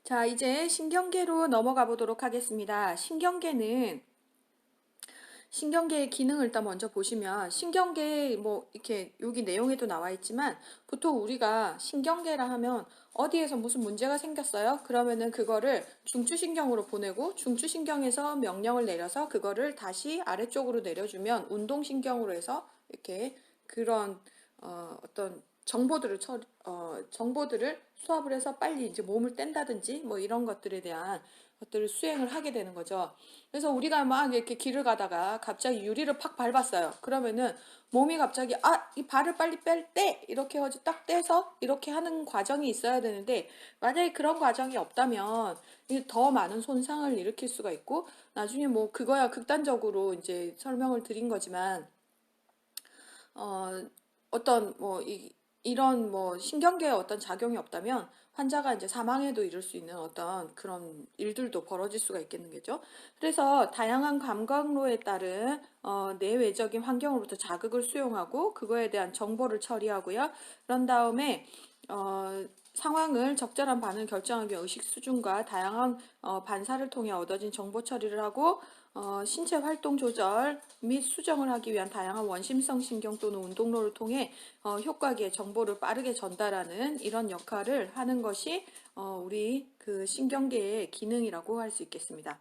자, 이제 신경계로 넘어가 보도록 하겠습니다. 신경계의 기능을 일단 먼저 보시면 신경계 뭐 이렇게 여기 내용에도 나와 있지만 보통 우리가 신경계라 하면 어디에서 무슨 문제가 생겼어요? 그러면은 그거를 중추신경으로 보내고 중추신경에서 명령을 내려서 그거를 다시 아래쪽으로 내려주면 운동신경으로 해서 이렇게 그런 어떤 정보들을 수합을 해서 빨리 이제 몸을 뗀다든지 뭐 이런 것들에 대한 것들을 수행을 하게 되는 거죠. 그래서 우리가 막 이렇게 길을 가다가 갑자기 유리를 팍 밟았어요. 그러면은 몸이 갑자기 이 발을 빨리 뺄 때 이렇게 해가지고 딱 떼서 이렇게 하는 과정이 있어야 되는데 만약에 그런 과정이 없다면 더 많은 손상을 일으킬 수가 있고 나중에 뭐 그거야 극단적으로 이제 설명을 드린 거지만 어, 어떤 이런 뭐 신경계에 어떤 작용이 없다면 환자가 이제 사망에도 이를 수 있는 어떤 그런 일들도 벌어질 수가 있겠는 거죠. 그래서 다양한 감각로에 따른 내외적인 환경으로부터 자극을 수용하고 그거에 대한 정보를 처리하고요. 그런 다음에 상황을 적절한 반응 결정하기 위한 의식 수준과 다양한 반사를 통해 얻어진 정보 처리를 하고 신체 활동 조절 및 수정을 하기 위한 다양한 원심성 신경 또는 운동로를 통해 효과기에 정보를 빠르게 전달하는 이런 역할을 하는 것이 우리 그 신경계의 기능이라고 할 수 있겠습니다.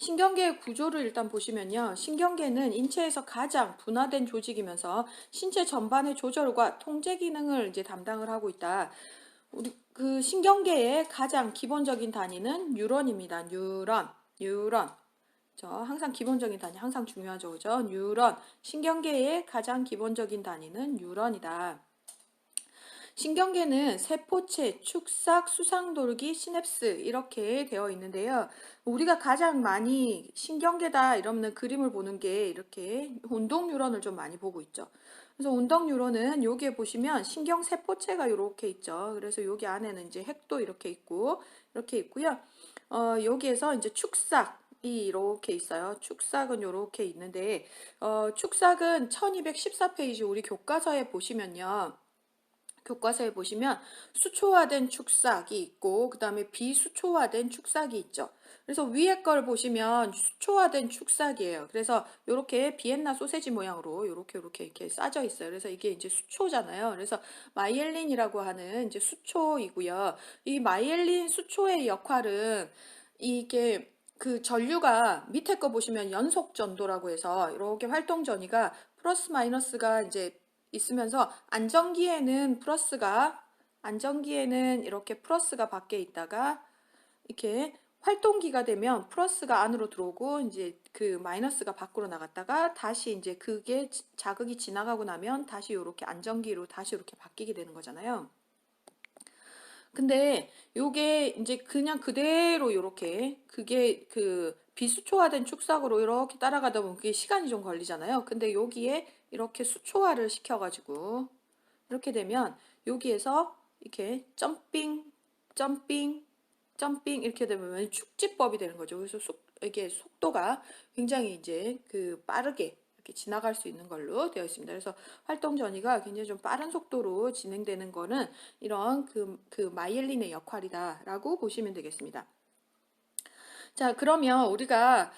신경계의 구조를 일단 보시면요. 신경계는 인체에서 가장 분화된 조직이면서 신체 전반의 조절과 통제 기능을 이제 담당을 하고 있다. 우리 그 신경계의 가장 기본적인 단위는 뉴런입니다. 뉴런. 저 항상 기본적인 단위 항상 중요하죠. 그죠? 뉴런. 신경계의 가장 기본적인 단위는 뉴런이다. 신경계는 세포체, 축삭, 수상돌기, 시냅스 이렇게 되어 있는데요. 우리가 가장 많이 신경계다 이러면 그림을 보는 게 이렇게 운동 뉴런을 좀 많이 보고 있죠. 그래서 운동 뉴런은 여기에 보시면 신경 세포체가 이렇게 있죠. 그래서 여기 안에는 이제 핵도 이렇게 있고 이렇게 있고요. 여기에서 이제 축삭이 이렇게 있어요. 축삭은 이렇게 있는데 축삭은 1214페이지 우리 교과서에 보시면요. 교과서에 보시면 수초화된 축삭이 있고 그 다음에 비수초화된 축삭이 있죠. 그래서 위에 걸 보시면 수초화된 축삭이에요. 그래서 이렇게 비엔나 소세지 모양으로 이렇게 싸져 있어요. 그래서 이게 이제 수초잖아요. 그래서 마이엘린이라고 하는 이제 수초이고요. 이 마이엘린 수초의 역할은 이게 그 전류가 밑에 거 보시면 연속 전도라고 해서 이렇게 활동 전이가 플러스 마이너스가 이제 있으면서 안전기에는 이렇게 플러스가 밖에 있다가 이렇게 활동기가 되면 플러스가 안으로 들어오고 이제 그 마이너스가 밖으로 나갔다가 다시 이제 그게 자극이 지나가고 나면 다시 이렇게 안전기로 다시 이렇게 바뀌게 되는 거잖아요. 근데 요게 이제 그냥 그대로 요렇게 그게 그 비수초화된 축삭으로 이렇게 따라가다 보면 그게 시간이 좀 걸리잖아요. 근데 여기에 이렇게 수초화를 시켜가지고 이렇게 되면 여기에서 이렇게 점핑, 점핑 이렇게 되면 축지법이 되는 거죠. 그래서 이게 속도가 굉장히 이제 그 빠르게 이렇게 지나갈 수 있는 걸로 되어 있습니다. 그래서 활동 전이가 굉장히 좀 빠른 속도로 진행되는 거는 이런 그 마이엘린의 역할이다라고 보시면 되겠습니다. 자, 그러면 우리가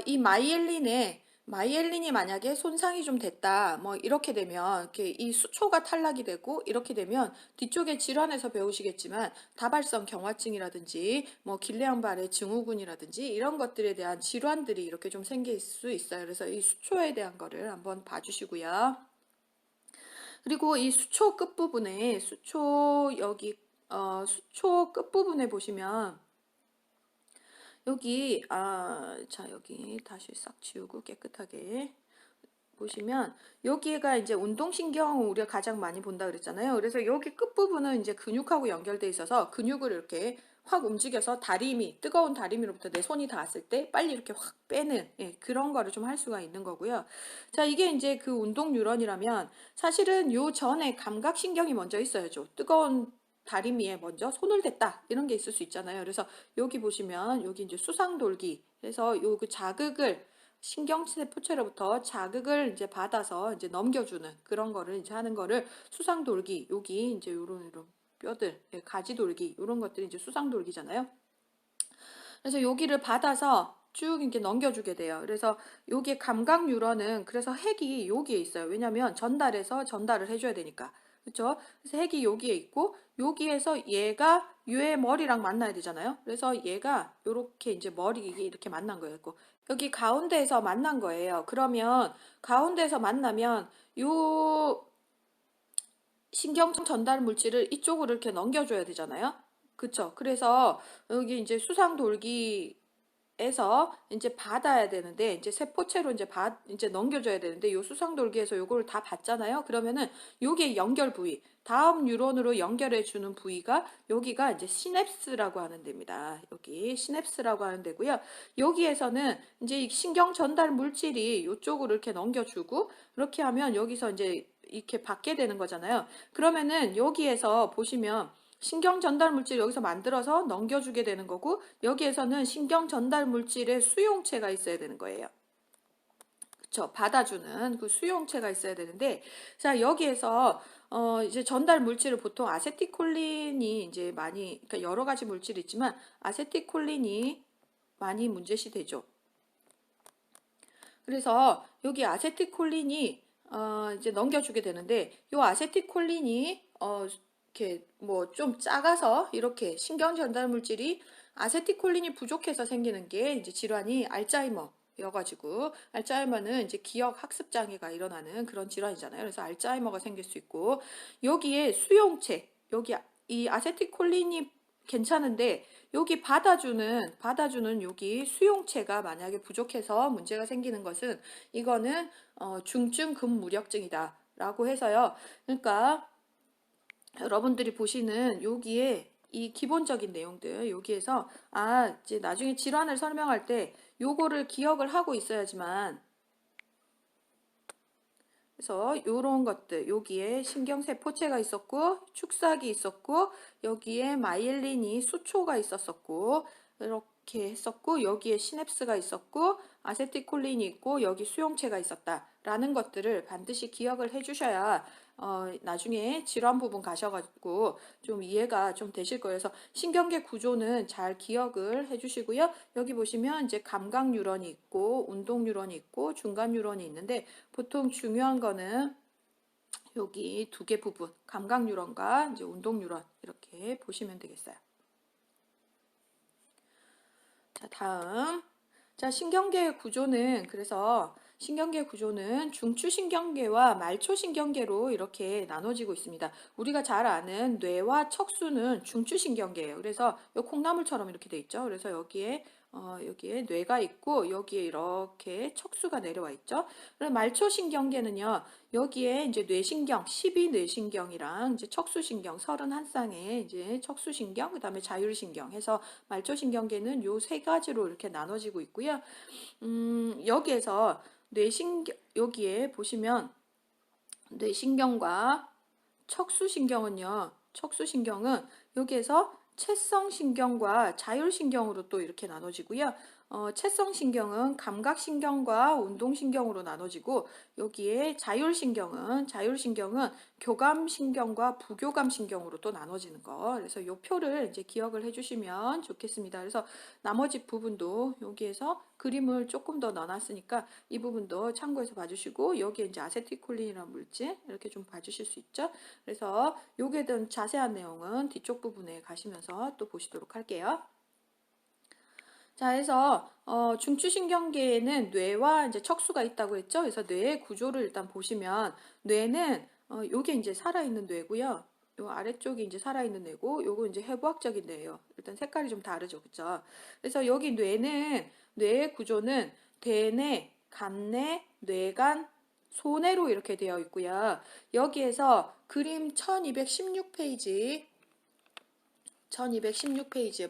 이 마이엘린이 만약에 손상이 좀 됐다, 뭐 이렇게 되면 이렇게 이 수초가 탈락이 되고 이렇게 되면 뒤쪽에 질환에서 배우시겠지만 다발성 경화증이라든지 뭐 길레안발의 증후군이라든지 이런 것들에 대한 질환들이 이렇게 좀 생길 수 있어요. 그래서 이 수초에 대한 거를 한번 봐주시고요. 그리고 이 수초 끝부분에 수초 끝부분에 보시면 자, 여기 다시 싹 지우고 깨끗하게 보시면 여기가 이제 운동신경 우리가 가장 많이 본다 그랬잖아요. 그래서 여기 끝부분은 이제 근육하고 연결돼 있어서 근육을 이렇게 확 움직여서 뜨거운 다리미로부터 내 손이 닿았을 때 빨리 이렇게 확 빼는 그런 거를 좀 할 수가 있는 거고요. 자, 이게 이제 그 운동 뉴런이라면 사실은 요 전에 감각신경이 먼저 있어야죠. 뜨거운 다리미에 먼저 손을 댔다 이런 게 있을 수 있잖아요. 그래서 여기 보시면 여기 이제 수상돌기 그래서 요 그 자극을 신경세포체로부터 자극을 이제 받아서 이제 넘겨주는 그런 거를 이제 하는 거를 수상돌기 여기 이제 요런 뼈들, 예, 가지돌기 이런 것들이 이제 수상돌기잖아요. 그래서 여기를 받아서 쭉 이렇게 넘겨주게 돼요. 그래서 여기에 감각 뉴런은 그래서 핵이 여기에 있어요. 왜냐면 전달해서 전달을 해줘야 되니까. 그렇죠? 그래서 핵이 여기에 있고 여기에서 얘가 얘의 머리랑 만나야 되잖아요. 그래서 얘가 이렇게 이제 머리 이렇게 만난 거예요. 여기 가운데에서 만난 거예요. 그러면 가운데에서 만나면 요 신경 전달 물질을 이쪽으로 이렇게 넘겨줘야 되잖아요. 그쵸? 그래서 여기 이제 수상돌기에서 이제 받아야 되는데 이제 세포체로 이제 넘겨줘야 되는데 요 수상돌기에서 요거를 다 받잖아요. 그러면은 요게 연결 부위, 다음 뉴런으로 연결해 주는 부위가 여기가 이제 시냅스라고 하는 데입니다. 여기 시냅스라고 하는 데고요. 여기에서는 이제 이 신경 전달 물질이 요쪽으로 이렇게 넘겨주고 이렇게 하면 여기서 이제 이렇게 받게 되는 거잖아요. 그러면은 여기에서 보시면 신경 전달 물질 여기서 만들어서 넘겨주게 되는 거고 여기에서는 신경 전달 물질의 수용체가 있어야 되는 거예요. 그쵸? 받아주는 그 수용체가 있어야 되는데 자 여기에서 이제 전달 물질을 보통 아세틸콜린이 이제 많이 그러니까 여러 가지 물질이 있지만 아세틸콜린이 많이 문제시 되죠. 그래서 여기 아세틸콜린이 이제 넘겨주게 되는데 이 아세틸콜린이 이렇게 뭐 좀 작아서 이렇게 신경 전달 물질이 아세틸콜린이 부족해서 생기는 게 이제 질환이 알츠하이머여가지고 알츠하이머는 이제 기억 학습 장애가 일어나는 그런 질환이잖아요. 그래서 알츠하이머가 생길 수 있고 여기에 수용체 여기 이 아세틸콜린이 괜찮은데 여기 받아주는 여기 수용체가 만약에 부족해서 문제가 생기는 것은 이거는 중증 근무력증이다 라고 해서요. 그러니까 여러분들이 보시는 여기에 이 기본적인 내용들 여기에서 이제 나중에 질환을 설명할 때 요거를 기억을 하고 있어야지만 그래서 이런 것들 여기에 신경세포체가 있었고 축삭이 있었고 여기에 마이엘린이 수초가 있었었고 이렇게 했었고 여기에 시냅스가 있었고 아세틸콜린이 있고 여기 수용체가 있었다라는 것들을 반드시 기억을 해주셔야 나중에 질환 부분 가셔가지고 좀 이해가 좀 되실 거예요. 그래서 신경계 구조는 잘 기억을 해주시고요. 여기 보시면 이제 감각 뉴런이 있고 운동 뉴런이 있고 중간 뉴런이 있는데 보통 중요한 거는 여기 두 개 부분 감각 뉴런과 이제 운동 뉴런 이렇게 보시면 되겠어요. 자, 다음. 자, 신경계의 구조는 그래서 신경계 구조는 중추신경계와 말초신경계로 이렇게 나눠지고 있습니다. 우리가 잘 아는 뇌와 척수는 중추신경계예요. 그래서 이 콩나물처럼 이렇게 돼 있죠. 그래서 여기에 뇌가 있고 여기에 이렇게 척수가 내려와 있죠. 그럼 말초신경계는요. 여기에 이제 뇌신경, 12뇌신경이랑 이제 척수신경, 31쌍의 이제 척수신경, 그다음에 자율신경 해서 말초신경계는 요 세 가지로 이렇게 나눠지고 있고요. 여기에서 여기에 보시면 뇌신경과 척수신경은 여기에서 채성신경과 자율신경으로 또 이렇게 나눠지고요. 채성신경은 감각신경과 운동신경으로 나눠지고 여기에 자율신경은 교감신경과 부교감신경으로 또 나눠지는 거. 그래서 이 표를 이제 기억을 해주시면 좋겠습니다. 그래서 나머지 부분도 여기에서 그림을 조금 더 넣어놨으니까 이 부분도 참고해서 봐주시고 여기에 이제 아세틸콜린이라는 물질 이렇게 좀 봐주실 수 있죠. 그래서 요게 대한 자세한 내용은 뒤쪽 부분에 가시면서 또 보시도록 할게요. 자, 해서 중추신경계에는 뇌와 이제 척수가 있다고 했죠. 그래서 뇌의 구조를 일단 보시면 뇌는 요게 이제 살아있는 뇌고요. 요 아래쪽이 이제 살아있는 뇌고 요거 이제 해부학적인 뇌예요. 일단 색깔이 좀 다르죠. 그쵸? 그래서 여기 뇌의 구조는 대뇌, 간뇌, 뇌간, 소뇌로 이렇게 되어 있고요. 여기에서 그림 1216페이지에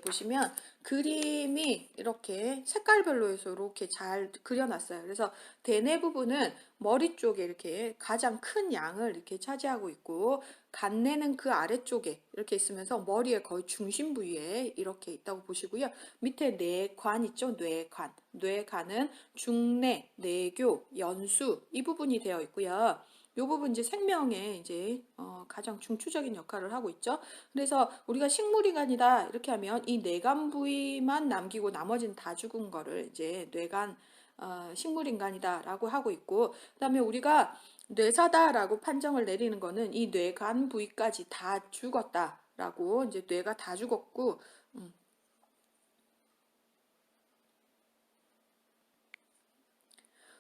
보시면 그림이 이렇게 색깔별로 해서 이렇게 잘 그려놨어요. 그래서 대뇌 부분은 머리 쪽에 이렇게 가장 큰 양을 이렇게 차지하고 있고 간뇌는 그 아래쪽에 이렇게 있으면서 머리의 거의 중심 부위에 이렇게 있다고 보시고요. 밑에 뇌관 있죠? 뇌관은 중뇌, 내교, 연수 이 부분이 되어 있고요. 요 부분 이제 생명의 이제 가장 중추적인 역할을 하고 있죠. 그래서 우리가 식물인간이다 이렇게 하면 이 뇌간 부위만 남기고 나머지는 다 죽은 거를 이제 뇌간 식물인간이다라고 하고 있고, 그다음에 우리가 뇌사다라고 판정을 내리는 거는 이 뇌간 부위까지 다 죽었다라고, 이제 뇌가 다 죽었고,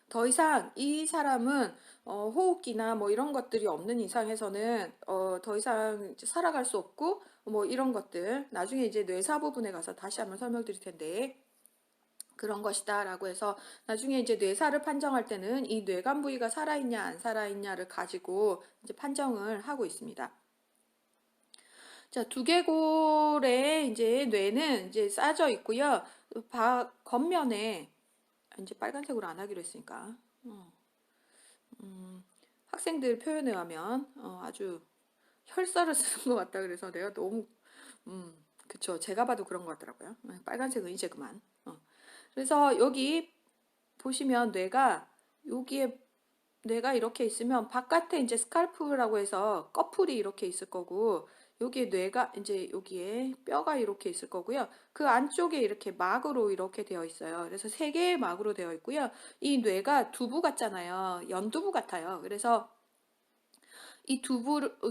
더 이상 이 사람은 호흡기나 뭐 이런 것들이 없는 이상에서는 더 이상 살아갈 수 없고, 뭐 이런 것들 나중에 이제 뇌사 부분에 가서 다시 한번 설명드릴 텐데, 그런 것이다 라고 해서 나중에 이제 뇌사를 판정할 때는 이 뇌간 부위가 살아있냐 안 살아있냐를 가지고 이제 판정을 하고 있습니다. 자, 두개골의 이제 뇌는 이제 싸져 있고요. 겉면에 이제 빨간색으로 안 하기로 했으니까 학생들 표현에 하면 아주 혈서를 쓰는 것 같다 그래서 내가 너무 그쵸, 제가 봐도 그런 것 같더라고요. 빨간색은 이제 그만. 그래서 여기 보시면 여기에 뇌가 이렇게 있으면 바깥에 이제 스칼프라고 해서 꺼풀이 이렇게 있을 거고, 여기에 뇌가 이제 여기에 뼈가 이렇게 있을 거고요. 그 안쪽에 이렇게 막으로 이렇게 되어 있어요. 그래서 세 개의 막으로 되어 있고요. 이 뇌가 두부 같잖아요. 연두부 같아요. 그래서 이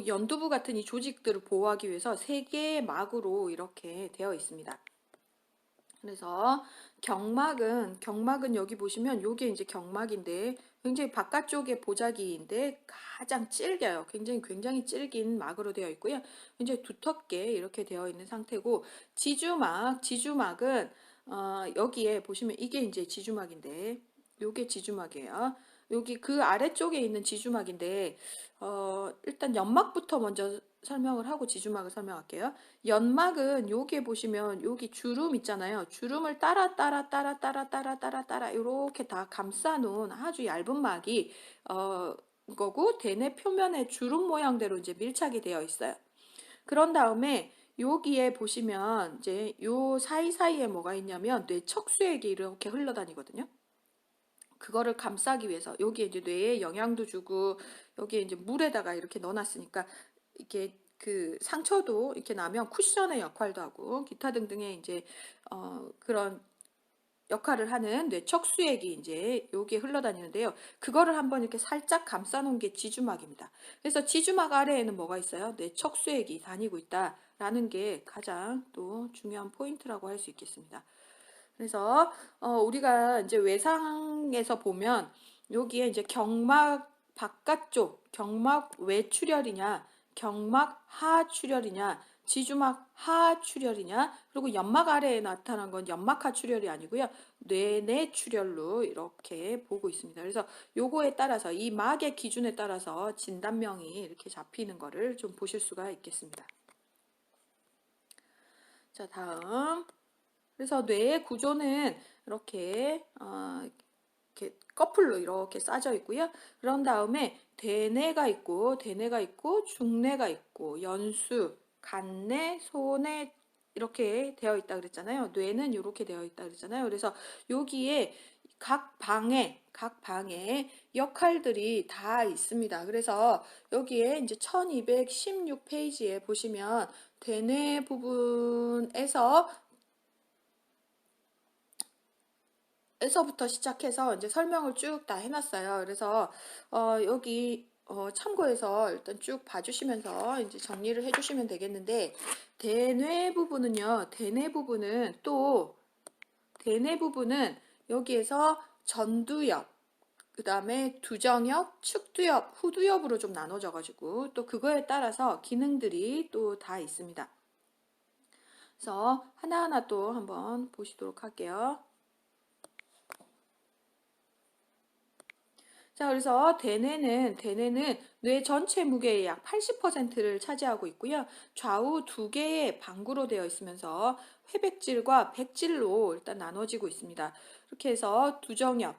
연두부 같은 이 조직들을 보호하기 위해서 세 개의 막으로 이렇게 되어 있습니다. 그래서 경막은 여기 보시면 요게 이제 경막인데 굉장히 바깥쪽에 보자기인데 가장 질겨요. 굉장히 질긴 막으로 되어 있고요. 굉장히 두텁게 이렇게 되어 있는 상태고, 지주막은 여기에 보시면 이게 이제 지주막인데 요게 지주막이에요. 여기 그 아래쪽에 있는 지주막인데 일단 연막부터 먼저 설명을 하고 지주막을 설명할게요. 연막은 여기에 보시면 여기 주름 있잖아요. 주름을 따라 이렇게 다 감싸 놓은 아주 얇은 막이 거고, 대뇌 표면에 주름 모양대로 이제 밀착이 되어 있어요. 그런 다음에 여기에 보시면 이제 요 사이사이에 뭐가 있냐면 뇌척수액이 이렇게 흘러다니거든요. 그거를 감싸기 위해서 여기에 이제 뇌에 영양도 주고, 여기에 이제 물에다가 이렇게 넣어놨으니까 이게 그 상처도 이렇게 나면 쿠션의 역할도 하고 기타 등등의 이제 그런 역할을 하는 뇌척수액이 이제 여기에 흘러다니는데요. 그거를 한번 이렇게 살짝 감싸 놓은 게 지주막입니다. 그래서 지주막 아래에는 뭐가 있어요? 뇌척수액이 다니고 있다라는 게 가장 또 중요한 포인트라고 할 수 있겠습니다. 그래서 우리가 이제 외상에서 보면 여기에 이제 경막 바깥쪽 경막 외출혈이냐, 경막 하출혈이냐, 지주막 하출혈이냐, 그리고 연막 아래에 나타난 건 연막 하출혈이 아니고요. 뇌내 출혈로 이렇게 보고 있습니다. 그래서 요거에 따라서 이 막의 기준에 따라서 진단명이 이렇게 잡히는 거를 좀 보실 수가 있겠습니다. 자, 다음. 그래서 뇌의 구조는 이렇게 커플로 이렇게 싸져 있고요. 그런 다음에 대뇌가 있고 중뇌가 있고 연수, 간뇌, 소뇌 이렇게 되어 있다 그랬잖아요. 뇌는 이렇게 되어 있다 그랬잖아요. 그래서 여기에 각 방에 역할들이 다 있습니다. 그래서 여기에 이제 1216페이지에 보시면 대뇌 부분에서 에서부터 시작해서 이제 설명을 쭉 다 해놨어요. 그래서 여기 참고해서 일단 쭉 봐주시면서 이제 정리를 해주시면 되겠는데, 대뇌 부분은 여기에서 전두엽, 그 다음에 두정엽, 축두엽, 후두엽으로 좀 나눠져가지고 또 그거에 따라서 기능들이 또 다 있습니다. 그래서 하나하나 또 한번 보시도록 할게요. 자, 그래서 대뇌는 뇌 전체 무게의 약 80%를 차지하고 있고요. 좌우 두 개의 방구로 되어 있으면서 회백질과 백질로 일단 나눠지고 있습니다. 이렇게 해서 두정엽,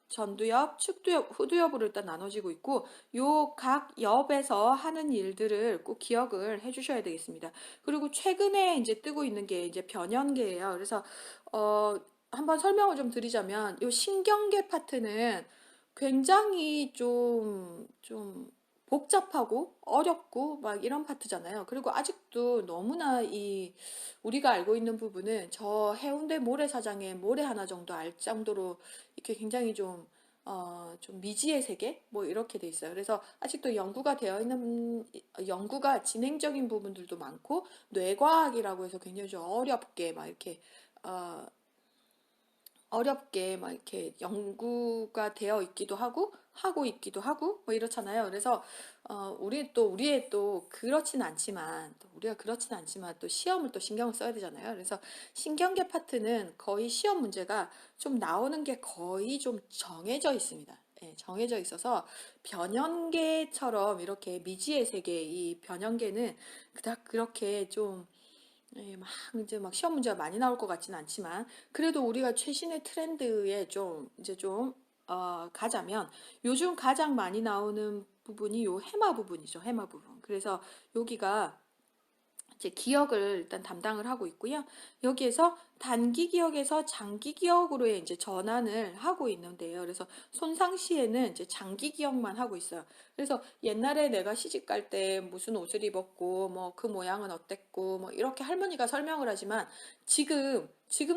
전두엽, 축두엽, 후두엽으로 일단 나눠지고 있고, 요 각 엽에서 하는 일들을 꼭 기억을 해주셔야 되겠습니다. 그리고 최근에 이제 뜨고 있는 게 이제 변연계예요. 그래서 한번 설명을 좀 드리자면, 요 신경계 파트는 굉장히 좀 복잡하고 어렵고 막 이런 파트잖아요. 그리고 아직도 너무나 우리가 알고 있는 부분은 저 해운대 모래사장에 모래 하나 정도 알 정도로 이렇게 굉장히 좀 미지의 세계? 뭐 이렇게 돼 있어요. 그래서 아직도 연구가 진행적인 부분들도 많고, 뇌과학이라고 해서 굉장히 좀 어렵게 막 이렇게, 어, 어렵게 막 이렇게 연구가 되어 있기도 하고 있기도 하고, 뭐 이렇잖아요. 그래서, 우리의 또 우리가 그렇진 않지만 또 시험을 또 신경을 써야 되잖아요. 그래서 신경계 파트는 거의 시험 문제가 좀 나오는 게 거의 좀 정해져 있습니다. 예, 정해져 있어서 변형계처럼 이렇게 미지의 세계, 이 변형계는 그닥 그렇게 좀 예, 이제 막 시험 문제가 많이 나올 것 같지는 않지만 그래도 우리가 최신의 트렌드에 가자면 요즘 가장 많이 나오는 부분이 요 해마 부분이죠. 해마 부분. 그래서 여기가 이제 기억을 일단 담당을 하고 있고요. 여기에서 단기 기억에서 장기 기억으로의 이제 전환을 하고 있는데요. 그래서 손상 시에는 이제 장기 기억만 하고 있어요. 그래서 옛날에 내가 시집 갈 때 무슨 옷을 입었고 뭐 그 모양은 어땠고 뭐 이렇게 할머니가 설명을 하지만 지금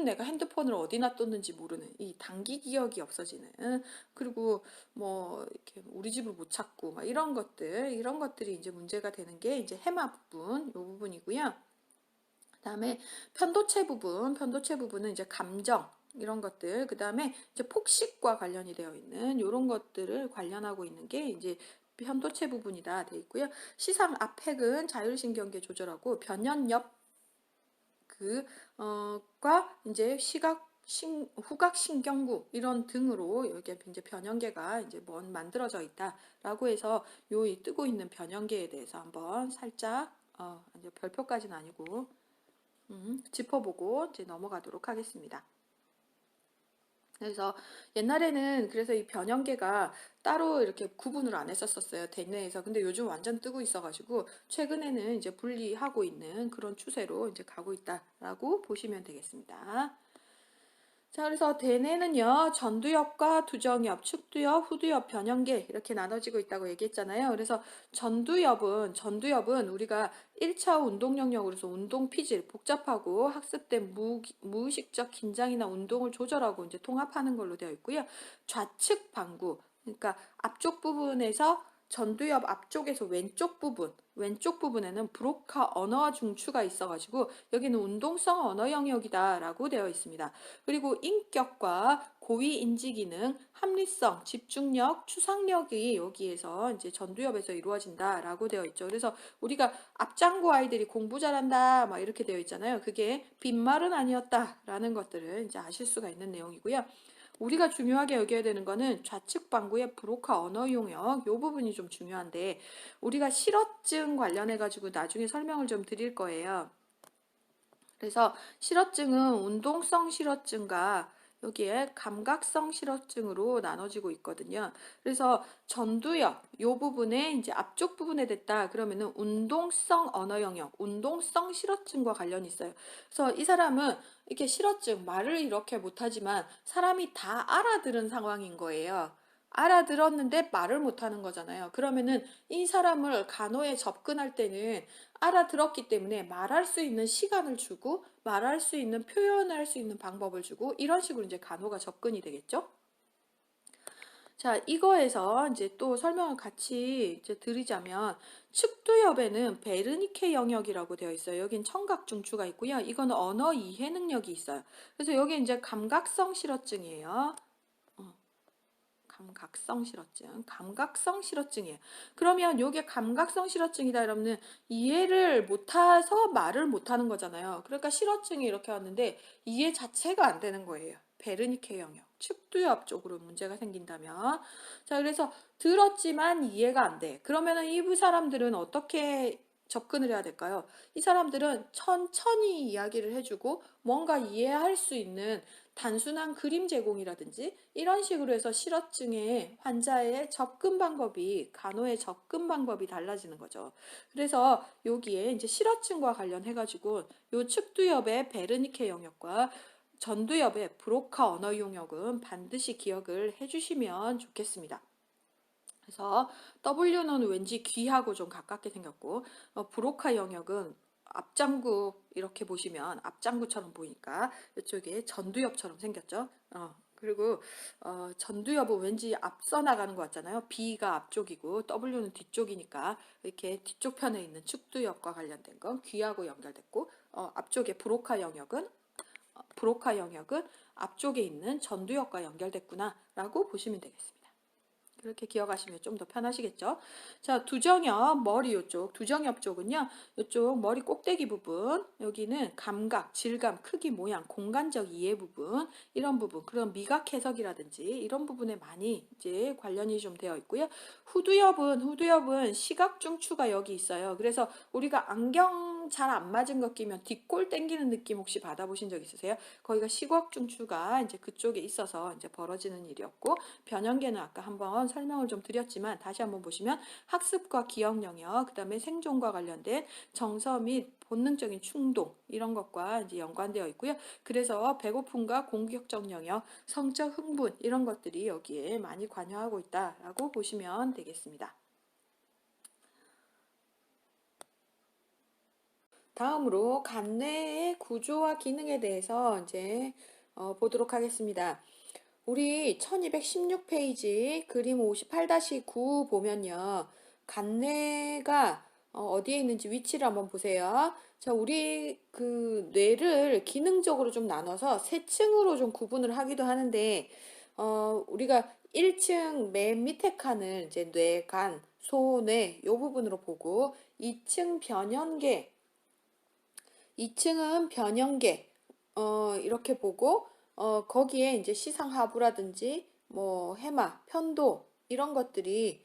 내가 핸드폰을 어디 놔뒀는지 모르는 이 단기 기억이 없어지는 그리고 뭐 이렇게 우리 집을 못 찾고 막 이런 것들이 이제 문제가 되는 게 이제 해마 부분 요 부분이고요. 그다음에 편도체 부분은 이제 감정 이런 것들, 그다음에 이제 폭식과 관련이 되어 있는 이런 것들을 관련하고 있는 게 이제 편도체 부분이다 돼 있고요. 시상 앞핵은 자율신경계 조절하고 변연엽 과 이제 후각 신경구 이런 등으로 여기 이제 변형계가 이제 만들어져 있다라고 해서 요 뜨고 있는 변형계에 대해서 한번 살짝 이제 별표까지는 아니고 짚어보고 이제 넘어가도록 하겠습니다. 그래서 옛날에는 그래서 이 변형계가 따로 이렇게 구분을 안 했었어요. 대내에서. 근데 요즘 완전 뜨고 있어가지고 최근에는 이제 분리하고 있는 그런 추세로 이제 가고 있다라고 보시면 되겠습니다. 자, 그래서 대뇌는요, 전두엽과 두정엽, 축두엽, 후두엽, 변형계 이렇게 나눠지고 있다고 얘기했잖아요. 그래서 전두엽은 우리가 1차 운동 영역으로서 운동 피질, 복잡하고 학습된 무의식적 긴장이나 운동을 조절하고 이제 통합하는 걸로 되어 있고요. 좌측 방구, 그러니까 앞쪽 부분에서 전두엽 앞쪽에서 왼쪽 부분에는 브로카 언어 중추가 있어가지고 여기는 운동성 언어 영역이다라고 되어 있습니다. 그리고 인격과 고위 인지 기능, 합리성, 집중력, 추상력이 여기에서 이제 전두엽에서 이루어진다라고 되어 있죠. 그래서 우리가 앞장구 아이들이 공부 잘한다 막 이렇게 되어 있잖아요. 그게 빈말은 아니었다라는 것들을 이제 아실 수가 있는 내용이고요. 우리가 중요하게 여겨야 되는 거는 좌측 방구의 브로카 언어 용역 요 부분이 좀 중요한데 우리가 실어증 관련해 가지고 나중에 설명을 좀 드릴 거예요. 그래서 실어증은 운동성 실어증과 여기에 감각성 실어증으로 나눠지고 있거든요. 그래서 전두엽 요 부분에 이제 앞쪽 부분에 됐다 그러면은 운동성 언어 영역, 운동성 실어증과 관련이 있어요. 그래서 이 사람은 이렇게 실어증 말을 이렇게 못하지만 사람이 다 알아들은 상황인 거예요. 알아들었는데 말을 못하는 거잖아요. 그러면은 이 사람을 간호에 접근할 때는 알아들었기 때문에 말할 수 있는 시간을 주고 말할 수 있는 표현할 수 있는 방법을 주고 이런 식으로 이제 간호가 접근이 되겠죠. 자, 이거에서 이제 또 설명을 같이 이제 드리자면 측두엽에는 베르니케 영역이라고 되어 있어요. 여긴 청각 중추가 있고요. 이거는 언어 이해 능력이 있어요. 그래서 여기 이제 감각성 실어증이에요. 감각성 실어증이에요. 그러면 이게 감각성 실어증이다 그러면 이해를 못해서 말을 못하는 거잖아요. 그러니까 실어증이 이렇게 왔는데 이해 자체가 안 되는 거예요. 베르니케 영역, 측두엽 쪽으로 문제가 생긴다면. 자, 그래서 들었지만 이해가 안 돼. 그러면은 이 사람들은 어떻게 접근을 해야 될까요? 이 사람들은 천천히 이야기를 해주고 뭔가 이해할 수 있는 단순한 그림 제공이라든지 이런 식으로 해서 실어증의 환자의 접근 방법이 간호의 접근 방법이 달라지는 거죠. 그래서 여기에 이제 실어증과 관련해 가지고 요 측두엽의 베르니케 영역과 전두엽의 브로카 언어 용역은 반드시 기억을 해주시면 좋겠습니다. 그래서 W는 왠지 귀하고 좀 가깝게 생겼고, 브로카 영역은 앞장구 이렇게 보시면 앞장구처럼 보이니까 이쪽에 전두엽처럼 생겼죠. 그리고 전두엽은 왠지 앞서 나가는 것 같잖아요. B가 앞쪽이고 W는 뒤쪽이니까 이렇게 뒤쪽 편에 있는 축두엽과 관련된 건 귀하고 연결됐고, 앞쪽에 브로카 영역은 앞쪽에 있는 전두엽과 연결됐구나라고 보시면 되겠습니다. 그렇게 기억하시면 좀 더 편하시겠죠? 자, 두정엽, 머리 요쪽, 두정엽 쪽은요, 요쪽 머리 꼭대기 부분, 여기는 감각, 질감, 크기, 모양, 공간적 이해 부분, 이런 부분, 그런 미각 해석이라든지 이런 부분에 많이 이제 관련이 좀 되어 있고요. 후두엽은 시각 중추가 여기 있어요. 그래서 우리가 안경 잘 안 맞은 거 끼면 뒷골 당기는 느낌 혹시 받아보신 적 있으세요? 거기가 시각 중추가 이제 그쪽에 있어서 이제 벌어지는 일이었고, 변형계는 아까 한번 설명을 좀 드렸지만 다시 한번 보시면 학습과 기억 영역, 그다음에 생존과 관련된 정서 및 본능적인 충동 이런 것과 이제 연관되어 있고요. 그래서 배고픔과 공격적 영역, 성적 흥분 이런 것들이 여기에 많이 관여하고 있다라고 보시면 되겠습니다. 다음으로 간뇌의 구조와 기능에 대해서 이제 보도록 하겠습니다. 우리 1216페이지 그림 58-9 보면요. 간뇌가 어디에 있는지 위치를 한번 보세요. 자, 우리 그 뇌를 기능적으로 좀 나눠서 세 층으로 좀 구분을 하기도 하는데, 우리가 1층 맨 밑에 칸을 이제 뇌, 간, 소, 뇌 요 부분으로 보고 2층 변연계, 2층은 변형계, 이렇게 보고, 거기에 이제 시상하부라든지, 뭐, 해마, 편도, 이런 것들이,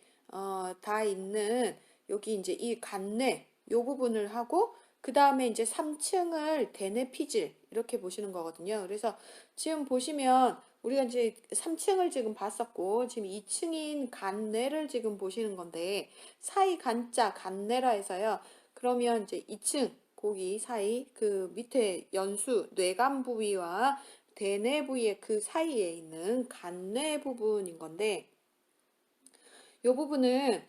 다 있는, 여기 이제 이 간뇌, 요 부분을 하고, 그 다음에 이제 3층을 대뇌피질, 이렇게 보시는 거거든요. 그래서 지금 보시면, 우리가 이제 3층을 지금 봤었고, 지금 2층인 간뇌를 지금 보시는 건데, 사이 간자, 간뇌라 해서요. 그러면 이제 2층, 고기 사이 그 밑에 연수 뇌간 부위와 대뇌 부위의 그 사이에 있는 간뇌 부분인 건데, 이 부분은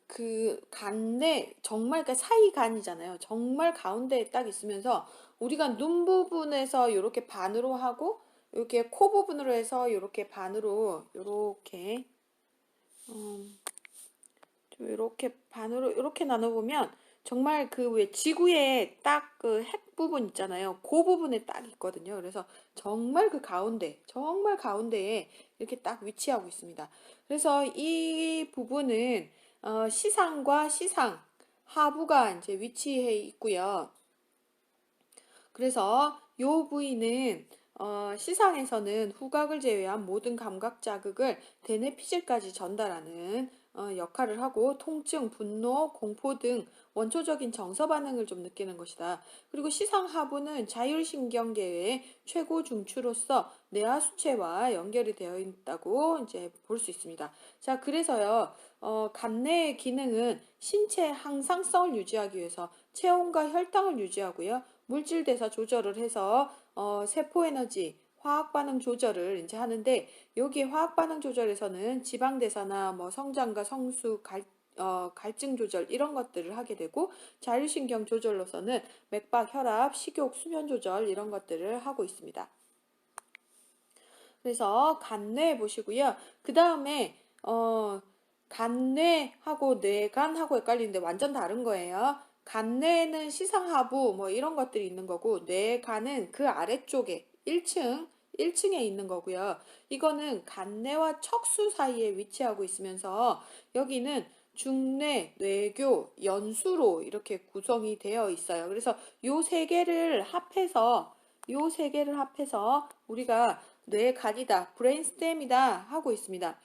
그 간내 정말 그 사이 간이잖아요. 정말 가운데에 딱 있으면서 우리가 눈 부분에서 이렇게 반으로 하고 이렇게 코 부분으로 해서 이렇게 반으로 이렇게 이렇게 반으로 이렇게 나눠보면 정말 그 왜 지구에 딱 그 핵 부분 있잖아요. 그 부분에 딱 있거든요. 그래서 정말 그 가운데, 정말 가운데에 이렇게 딱 위치하고 있습니다. 그래서 이 부분은 시상과 시상, 하부가 이제 위치해 있고요. 그래서 요 부위는 시상에서는 후각을 제외한 모든 감각 자극을 대뇌피질까지 전달하는 역할을 하고 통증, 분노, 공포 등 원초적인 정서 반응을 좀 느끼는 것이다. 그리고 시상 하부는 자율신경계의 최고 중추로서 뇌하수체와 연결이 되어 있다고 이제 볼 수 있습니다. 자, 그래서요, 간내의 기능은 신체 항상성을 유지하기 위해서 체온과 혈당을 유지하고요. 물질 대사 조절을 해서 세포 에너지, 화학 반응 조절을 이제 하는데 여기 화학 반응 조절에서는 지방 대사나 뭐 성장과 성수, 갈증 조절 이런 것들을 하게 되고 자율신경 조절로서는 맥박, 혈압, 식욕, 수면 조절 이런 것들을 하고 있습니다. 그래서 간뇌 보시고요. 그 다음에 간뇌하고 뇌간하고 헷갈리는데 완전 다른 거예요. 간뇌는 시상하부 뭐 이런 것들이 있는 거고 뇌간은 그 아래쪽에 1층에 있는 거고요. 이거는 간뇌와 척수 사이에 위치하고 있으면서 여기는 중뇌, 뇌교, 연수로 이렇게 구성이 되어 있어요. 그래서 요 세 개를 합해서 우리가 뇌간이다, 브레인스템이다 하고 있습니다.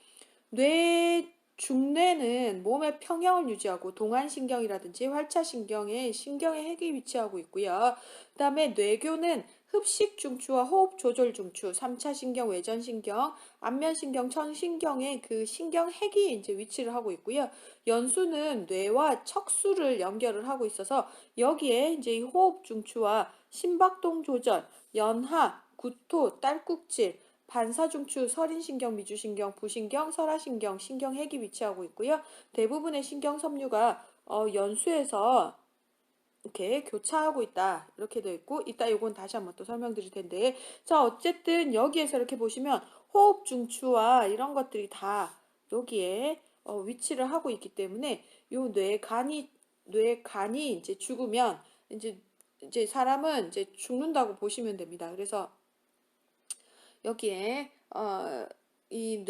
중뇌는 몸의 평형을 유지하고 동안신경이라든지 활차신경의 신경의 핵이 위치하고 있고요. 그 다음에 뇌교는 흡식중추와 호흡조절중추, 3차신경, 외전신경, 안면신경, 천신경의 그 신경핵이 이제 위치를 하고 있고요. 연수는 뇌와 척수를 연결을 하고 있어서 여기에 이제 이 호흡중추와 심박동 조절, 연하, 구토, 딸꾹질, 반사중추, 설인신경, 미주신경, 부신경, 설화신경, 신경핵이 위치하고 있고요. 대부분의 신경섬유가 연수에서 이렇게 교차하고 있다. 이렇게 되어 있고, 이따 요건 다시 한번 또 설명드릴 텐데. 자, 어쨌든 여기에서 이렇게 보시면 호흡 중추와 이런 것들이 다 여기에 위치를 하고 있기 때문에 요 뇌간이 이제 죽으면 이제 사람은 이제 죽는다고 보시면 됩니다. 그래서 여기에 이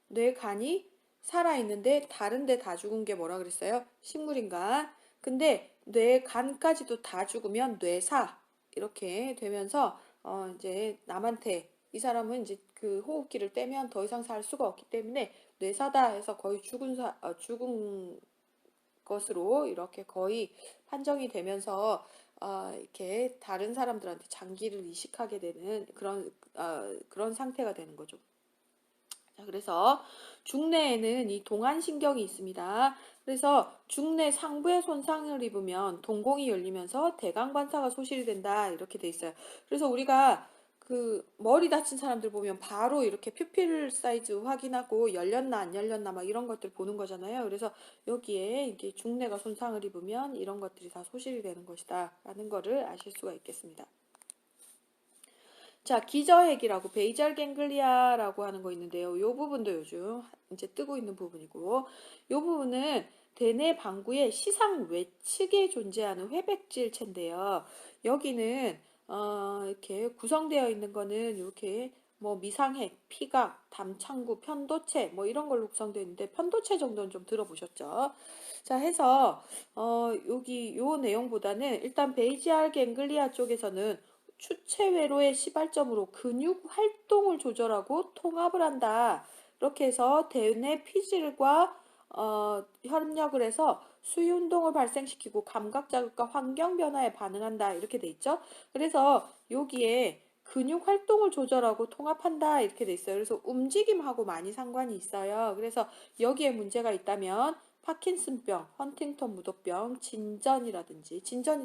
뇌간이 살아 있는데 다른 데 다 죽은 게 뭐라 그랬어요? 식물인간. 근데 뇌간까지도 다 죽으면 뇌사 이렇게 되면서 이제 남한테 이 사람은 이제 그 호흡기를 떼면 더 이상 살 수가 없기 때문에 뇌사다 해서 거의 죽은 것으로 이렇게 거의 판정이 되면서 이렇게 다른 사람들한테 장기를 이식하게 되는 그런 상태가 되는 거죠. 자, 그래서 중뇌에는 이 동안신경이 있습니다. 그래서 중뇌 상부에 손상을 입으면 동공이 열리면서 대강반사가 소실이 된다 이렇게 돼 있어요. 그래서 우리가 그 머리 다친 사람들 보면 바로 이렇게 퓨필 사이즈 확인하고 열렸나 안 열렸나 막 이런 것들 보는 거잖아요. 그래서 여기에 이게 중뇌가 손상을 입으면 이런 것들이 다 소실이 되는 것이다 라는 거를 아실 수가 있겠습니다. 자, 기저핵이라고 베이잘 갱글리아라고 하는 거 있는데요. 이 부분도 요즘 이제 뜨고 있는 부분이고, 이 부분은 대뇌 방구의 시상 외측에 존재하는 회백질체인데요. 여기는 이렇게 구성되어 있는 거는 이렇게 뭐 미상핵, 피각, 담창구, 편도체 뭐 이런 걸로 구성되어 있는데 편도체 정도는 좀 들어보셨죠? 자, 해서 여기 요 내용보다는 일단 베이지알 갱글리아 쪽에서는 추체외로의 시발점으로 근육 활동을 조절하고 통합을 한다. 이렇게 해서 대뇌 피질과 협력을 해서 수위 운동을 발생시키고 감각 자극과 환경 변화에 반응한다. 이렇게 돼 있죠. 그래서 여기에 근육 활동을 조절하고 통합한다. 이렇게 돼 있어요. 그래서 움직임하고 많이 상관이 있어요. 그래서 여기에 문제가 있다면 파킨슨병, 헌팅턴 무도병, 진전이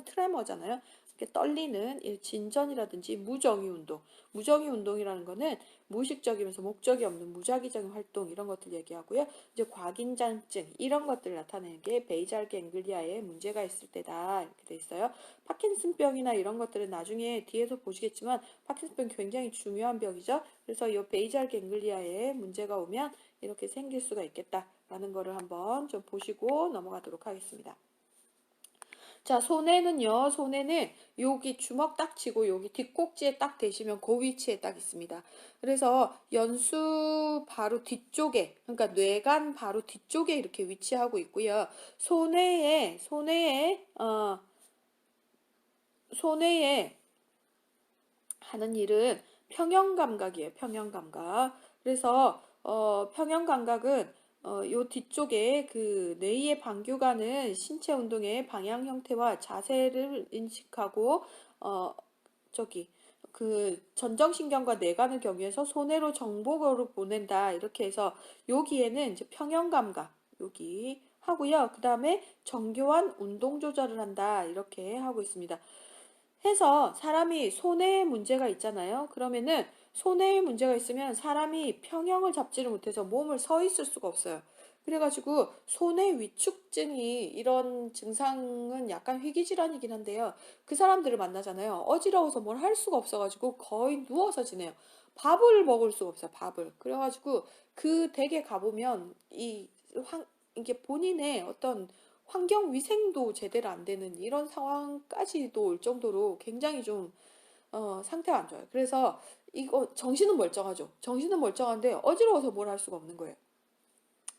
트레머잖아요. 이렇게 떨리는 진전이라든지 무정의 운동. 무정의 운동이라는 거는 무의식적이면서 목적이 없는 무작위적인 활동 이런 것들 얘기하고요. 이제 과긴장증 이런 것들을 나타내는 게 베이잘 갱글리아에 문제가 있을 때다 이렇게 돼 있어요. 파킨슨병이나 이런 것들은 나중에 뒤에서 보시겠지만 파킨슨병 굉장히 중요한 병이죠. 그래서 이 베이잘 갱글리아에 문제가 오면 이렇게 생길 수가 있겠다라는 거를 한번 좀 보시고 넘어가도록 하겠습니다. 자, 손에는 여기 주먹 딱 쥐고 여기 뒷꼭지에 딱 대시면 그 위치에 딱 있습니다. 그래서 연수 바로 뒤쪽에, 그러니까 뇌간 바로 뒤쪽에 이렇게 위치하고 있고요. 손해에 하는 일은 평형감각이에요. 평형감각. 그래서 평형감각은 요 뒤쪽에 그 뇌의 방규관은 신체 운동의 방향 형태와 자세를 인식하고 저기 그 전정신경과 뇌관을 경유해서 손해로 정보를 보낸다. 이렇게 해서 여기에는 이제 평형감각 여기 하고요. 그 다음에 정교한 운동 조절을 한다. 이렇게 하고 있습니다. 해서 사람이 손해에 문제가 있잖아요. 그러면은 손해에 문제가 있으면 사람이 평형을 잡지를 못해서 몸을 서 있을 수가 없어요. 그래가지고 손해 위축증이 이런 증상은 약간 희귀질환이긴 한데요. 그 사람들을 만나잖아요. 어지러워서 뭘 할 수가 없어가지고 거의 누워서 지내요. 밥을 먹을 수가 없어요. 밥을. 그래가지고 그 댁에 가보면 이게 본인의 어떤 환경 위생도 제대로 안 되는 이런 상황까지도 올 정도로 굉장히 좀 상태가 안 좋아요. 그래서 이거 정신은 멀쩡하죠. 정신은 멀쩡한데 어지러워서 뭘 할 수가 없는 거예요.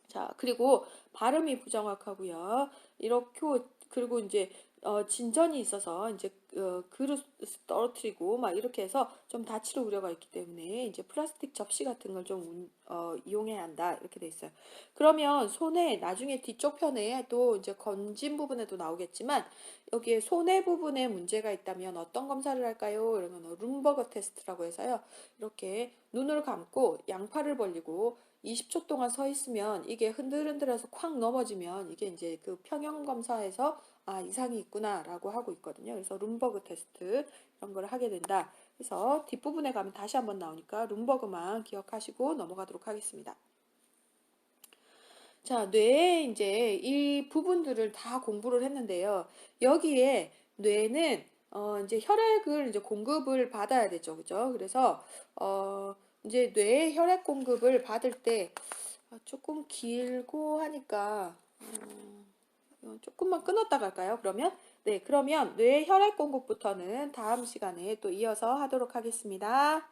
자, 그리고 발음이 부정확하고요. 이렇게 그리고 이제 진전이 있어서 이제 그릇 떨어뜨리고 막 이렇게 해서 좀 다칠 우려가 있기 때문에 이제 플라스틱 접시 같은 걸 좀 이용해야 한다 이렇게 돼 있어요. 그러면 손에 나중에 뒤쪽 편에 또 이제 건진 부분에도 나오겠지만 여기에 손해 부분에 문제가 있다면 어떤 검사를 할까요? 이러면 룸버거 테스트라고 해서요. 이렇게 눈을 감고 양팔을 벌리고 20초 동안 서 있으면 이게 흔들흔들해서 콱 넘어지면 이게 이제 그 평형 검사에서 아, 이상이 있구나라고 하고 있거든요. 그래서 룸버그 테스트 이런 걸 하게 된다. 그래서 뒷부분에 가면 다시 한번 나오니까 룸버그만 기억하시고 넘어가도록 하겠습니다. 자, 뇌의 이제 이 부분들을 다 공부를 했는데요. 여기에 뇌는 이제 혈액을 이제 공급을 받아야 되죠. 그죠? 그래서 이제 뇌의 혈액 공급을 받을 때 조금 길고 하니까 조금만 끊었다 갈까요? 그러면 네, 그러면 뇌 혈액 공급부터는 다음 시간에 또 이어서 하도록 하겠습니다.